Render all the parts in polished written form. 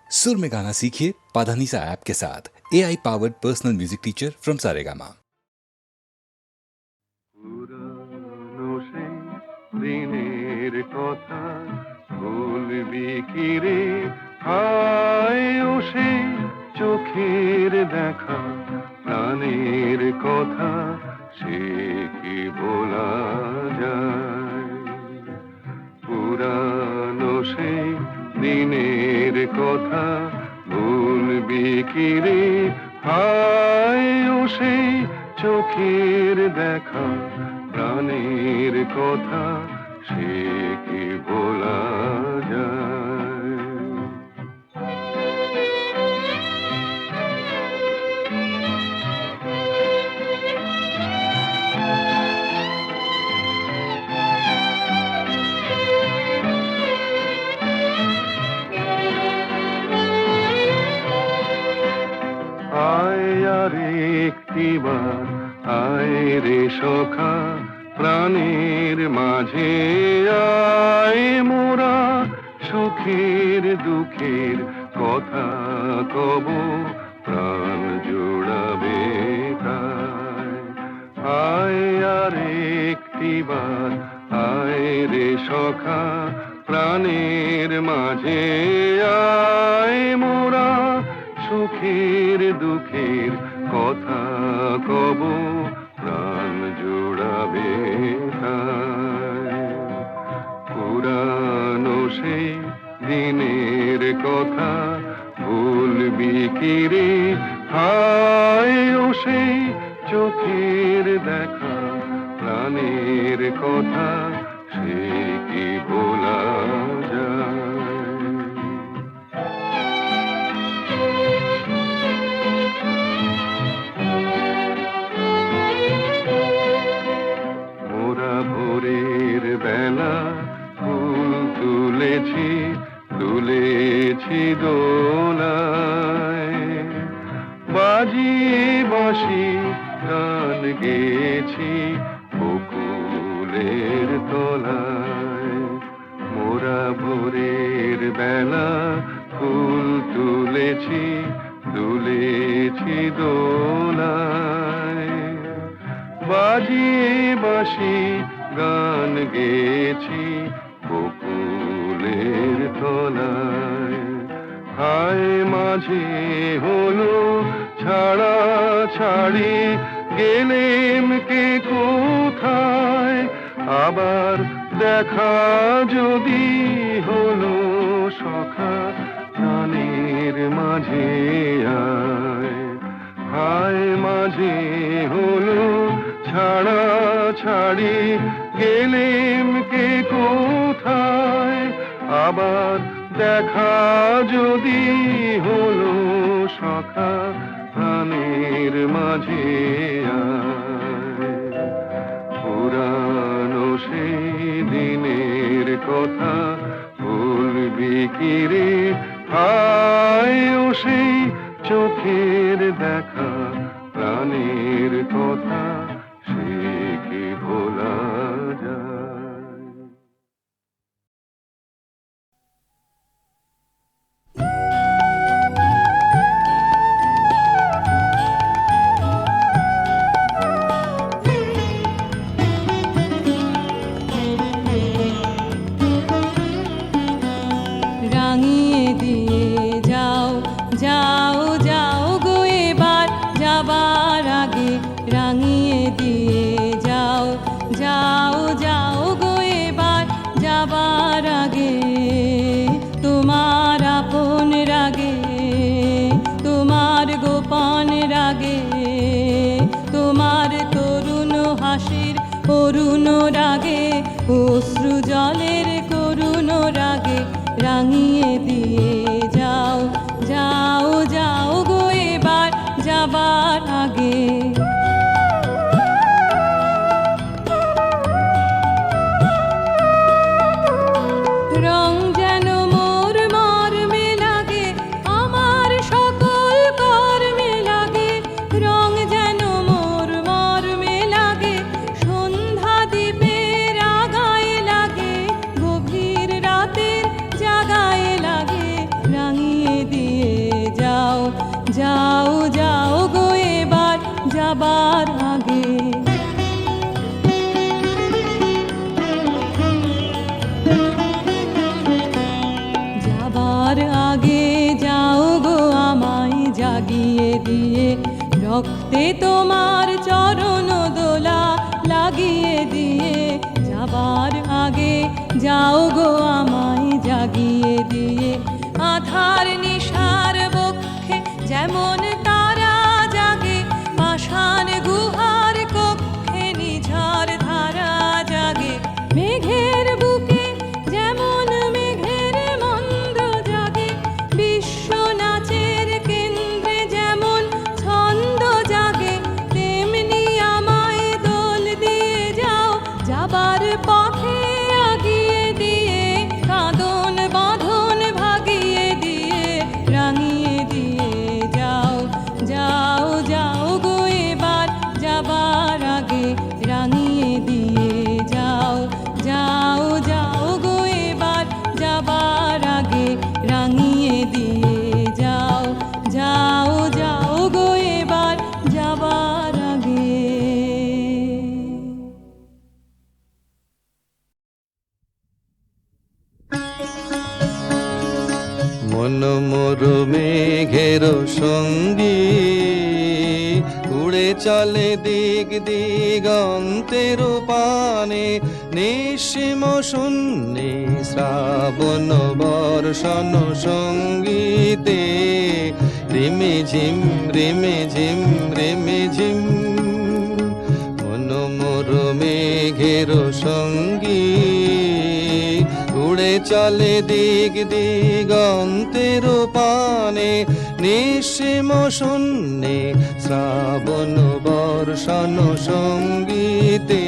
सुर में गाना सीखिए पाधानीसा ऐप के साथ। AI powered personal music teacher from Saregama. পুরানো সেই দিনের কথা বলবি কি রে, হায় ও সেই চোখের দেখা প্রাণের কথা, সে কি ভোলা যায়? পুরানো সেই দিনের কথা বলবি কি রে, হায় ও সেই চোখের দেখা প্রাণের কথা, সে কি ভোলা যায়? আয় আর একটিবার আয় রে সখা, প্রাণের মাঝে আয় মোরা সুখের দুঃখের কথা কব, প্রাণ জোড়াবে তাই। আয় আর একটিবার আয় রে সখা, প্রাণের মাঝে আয় মোরা সুখের দুঃখের কথা কব, প্রাণ জোড়াবে তাই। পুরানো সেই দিনের কথা ভুলবি কি রে, হায় ও সেই চোখের দেখা প্রাণের কথা, সে কি ভোলা যায়? মোরা ভোরের বেলা ফুল তুলেছি, তুলেছি দোলায়, বাজিয়ে বাঁশি গান গেয়েছি বকুলের তলায়। মোরা ভোরের বেলা ফুল তুলেছি, তুলেছি দোলায়, বাজিয়ে বাঁশি গান গেয়েছি বকুলের তলায়। হায় মাঝে হলো ছাড়া ছাড়ি, গেলেম কে কোথায়, আবার দেখা যদি হলো সখা প্রাণের মাঝে আয়। হায় মাঝে হলো ছাড়া ছাড়ি, গেলেম কে কোথায়, আবার দেখা যদি হলো সখা প্রাণের মাঝে আয়। পুরানো সেই দিনের কথা ভুলবি কি রে, হায় ও সেই চোখের দেখা প্রাণের কথা, সে কি ভোলা যায়? রাঙিয়ে দিয়ে যাও যাও যাও গো এবার যাবার আগে। যাবার আগে যাও গো আমায় জাগিয়ে দিয়ে, রক্তে তোমার চরণ দোলা লাগিয়ে দিয়ে। যাবার আগে যাও গো আমায় জাগিয়ে দিয়ে, আধার নিশার বক্ষে যেমন তারা জাগে, পাষাণ গুহার কক্ষে নিঝড় ধারা জাগে। মেঘের বুকে যেমন মেঘের মন্দ্র জাগে, বিশ্ব নাচের কেন্দ্রে যেমন ছন্দ জাগে, তেমনি আমায় দোল দিয়ে যাও যাবার পথে আগিয়ে দিয়ে, কাঁদন বাঁধন ভাগিয়ে দিয়ে, রাঙিয়ে দিয়ে যাও। যাও যাও গো এবার যাবার আগে, রাঙিয়ে দিয়ে যাও। যাও যাও গো এবার যাবার আগে, রাঙিয়ে দিয়ে যাও। যাও যাও গো এবার যাবার আগে। মন মোর মেঘের সঙ্গী, উড়ে চলে দিক দিগন্তের পানে, নিঃসীম শূন্যে শ্রাবণ বর্ষণ সঙ্গীতে, রিমে ঝিম রিমে ঝিম রিমে ঝিম। মন মোর মেঘের সঙ্গী, উড়ে চলে দিক দিগন্তের পানে, নিঃসীম শূন্যে শ্রাবণ বর্ষণ সঙ্গীতে,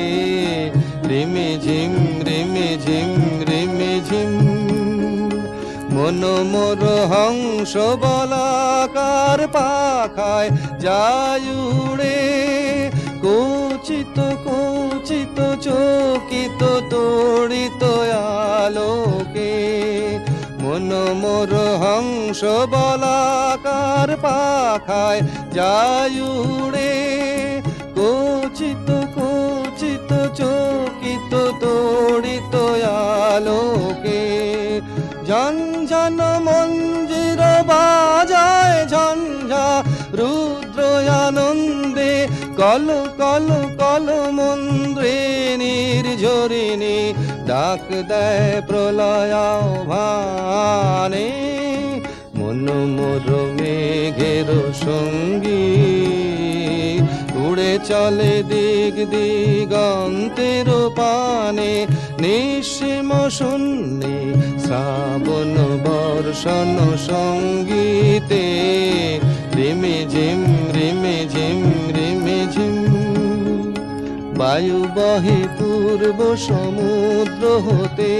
রিমে ঝিম রিমে ঝিম রিমে ঝিম। মন মোর হংস বলাকার পাখায় যায় উড়ে, কোচিত কোচিত চকিত তড়িত আলোকে। মন মোর হংস বলাকার পাখায় যায় উড়ে, কোচিত কোচিত চকিত তড়িত আলোকে। ঝনঝন মঞ্জির বাজায় ঝঞ্ঝা রুদ্র আনন্দে, কল কল কল মন্দ্রে নির্ঝরিণী ডাক দেয় প্রলয় ভানে। মন মোর মেঘের সঙ্গী, উড়ে চলে দিক দিগন্তের পানে, নিঃসীম শূন্যে শ্রাবণ বর্ষণ সঙ্গীতে, রিমে ঝিম রিমে ঝিম রিমে ঝিম। বায়ু বহে পূর্ব সমুদ্র হতে,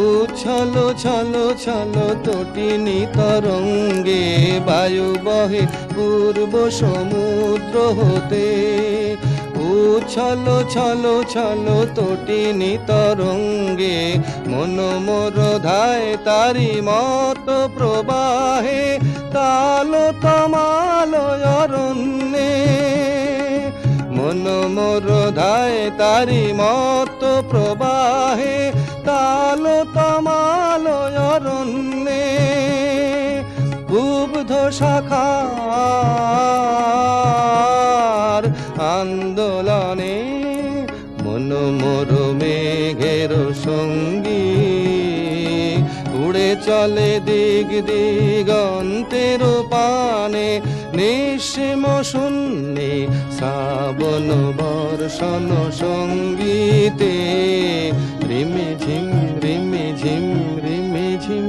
উচ্ছল ছল ছল তটিনী তরঙ্গে। বায়ু বহে পূর্ব সমুদ্র হতে, উচ্ছল ছল ছল তটিনী তরঙ্গে। মন মোর ধায় তারি মত প্রবাহে, তাল তমাল অরণ্যে। মন মোর ধায় তারি মত প্রবাহে, তাল তমাল অরণ্যে। বুব্ধ শাখার আন্দোলনে, মন মোর মেঘের সঙ্গী, উড়ে চলে দিক দিগন্তের পানে, নিঃসীম শূন্যে শ্রাবণ বর্ষণ সঙ্গীতে, রিমে ঝিম রিমে ঝিম রিমে ঝিম।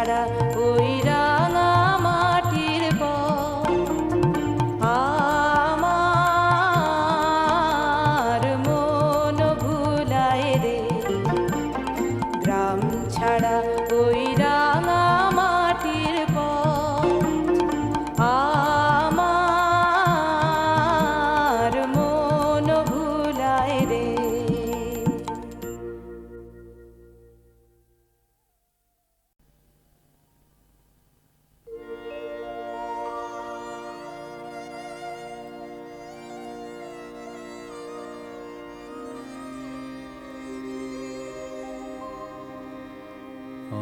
ছাড়া ওই রাঙা মাটির পথ আমার মন ভুলায় রে, গ্রাম ছাড়া ওই রাঙা মাটির পথ আমার মন ভুলায় রে।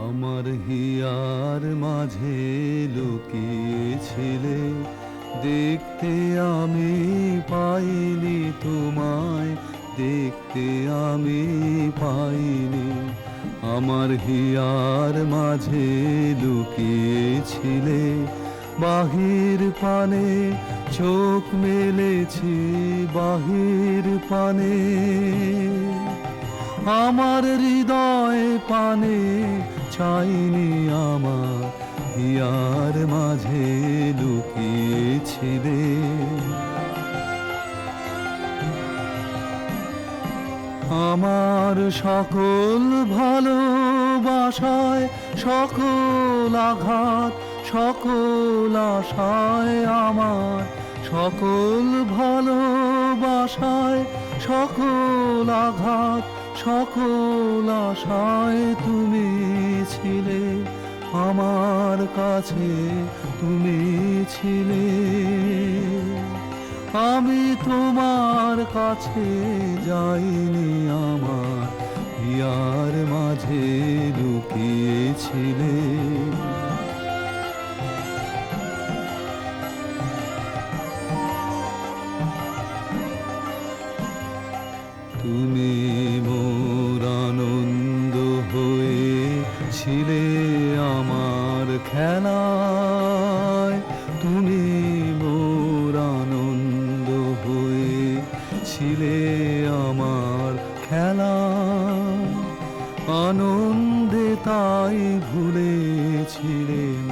আমার হিয়ার মাঝে লুকিয়েছিলে, দেখতে আমি পাইনি তোমায়, দেখতে আমি পাইনি। আমার হিয়ার মাঝে লুকিয়েছিলে, বাহির পানে চোখ মেলেছি, বাহির পানে আমার হৃদয় পানে চাইনি, আমার হিয়ার মাঝে লুকিয়েছিলে। আমার সকল ভালোবাসায়, সকল আঘাত, সকল আশায়, আমার সকল ভালোবাসায়, সকল আঘাত, সকল আশায় তুমি ছিলে, আমার কাছে তুমি ছিলে। আমি তোমার কাছে যাইনি, আমার হিয়ার মাঝে লুকিয়েছিলে। তুমি মোর আনন্দ হয়েছিলে আমার খেলায়, তুমি মোর আনন্দ হয়েছিলে আমার খেলায়। আনন্দে তাই ভুলেছিলেন,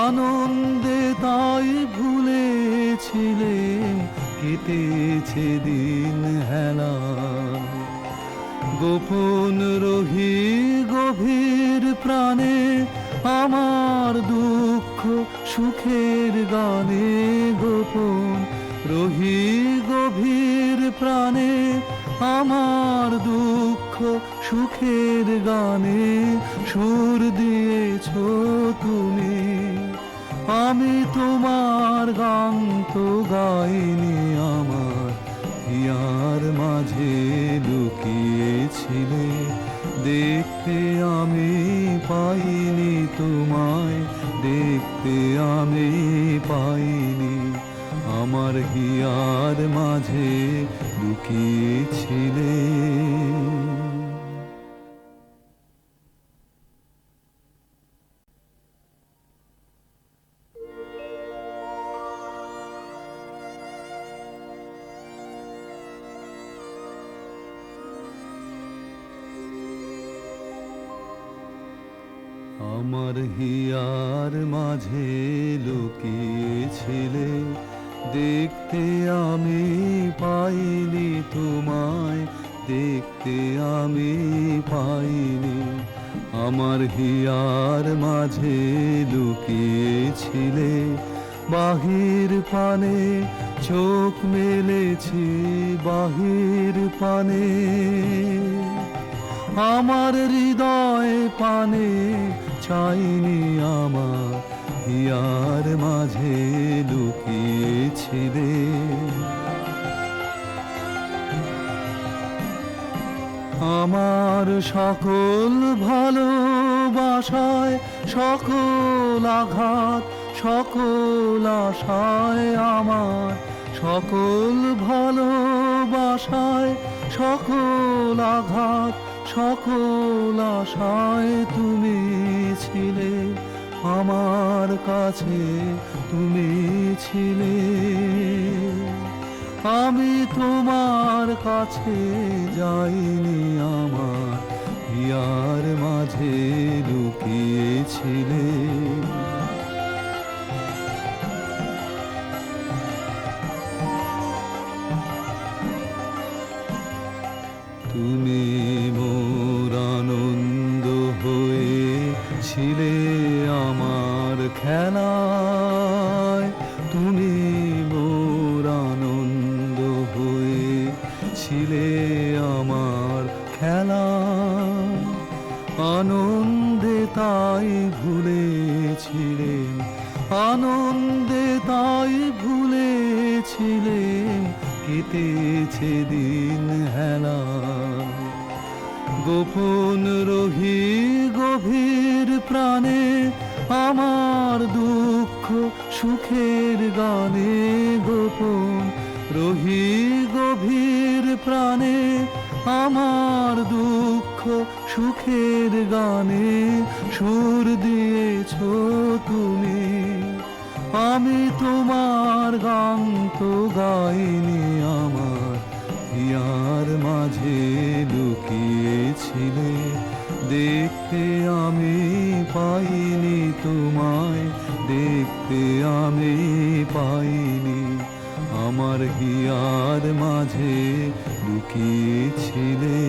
আনন্দে তাই ভুলেছিলেন, কেটেছে দিন হেলা। গোপন রহি গভীর প্রাণে, আমার দুঃখ সুখের গানে, গোপন রহি গভীর প্রাণে, আমার দুঃখ সুখের গানে সুর দিয়েছ তুমি। আমি তোমার গান তো গাইনি, আমার হিয়ার মাঝে লুকিয়েছিলে, দেখতে আমি পাইনি তোমায়, দেখতে আমি পাইনি। আমার হিয়ার মাঝে লুকিয়েছিলে। আমার হিয়ার মাঝে লুকিয়েছিলে, দেখতে আমি পাইনি তোমায়, দেখতে আমি পাইনি। আমার হিয়ার মাঝে লুকিয়েছিলে, বাহির পানে চোখ মেলেছি, বাহির পানে আমার হৃদয় পানে চাইনি, আমার হিয়ার মাঝে লুকিয়েছিলে। আমার সকল ভালোবাসায়, সকল আঘাত, সকল আশায়, আমার সকল ভালোবাসায়, সকল আঘাত, সকল আশায় তুমি ছিলে, আমার কাছে তুমি ছিলে। আমি তোমার কাছে যাইনি, আমার হিয়ার মাঝে লুকিয়েছিলে। তুমি মোর আনন্দ হয়েছিলে আমার খেলায়, তুমি মোর আনন্দ হয়েছিলে আমার খেলায়। আনন্দে তাই ভুলেছিলেন, আনন্দে তাই ভুলেছিলেন, কেটেছে দিন হেলা। গোপন রহি গভীর প্রাণে আমার দুঃখ সুখের গানে, গোপন রহি গভীর প্রাণে আমার দুঃখ সুখের গানে সুর দিয়েছ তুমি। আমি তোমার গান তো গাইনি, আমার হিয়ার মাঝে লুকিয়েছিলে। দেখতে আমি পাইনি তোমায়, দেখতে আমি পাইনি, আমার হিয়ার মাঝে লুকিয়েছিলে।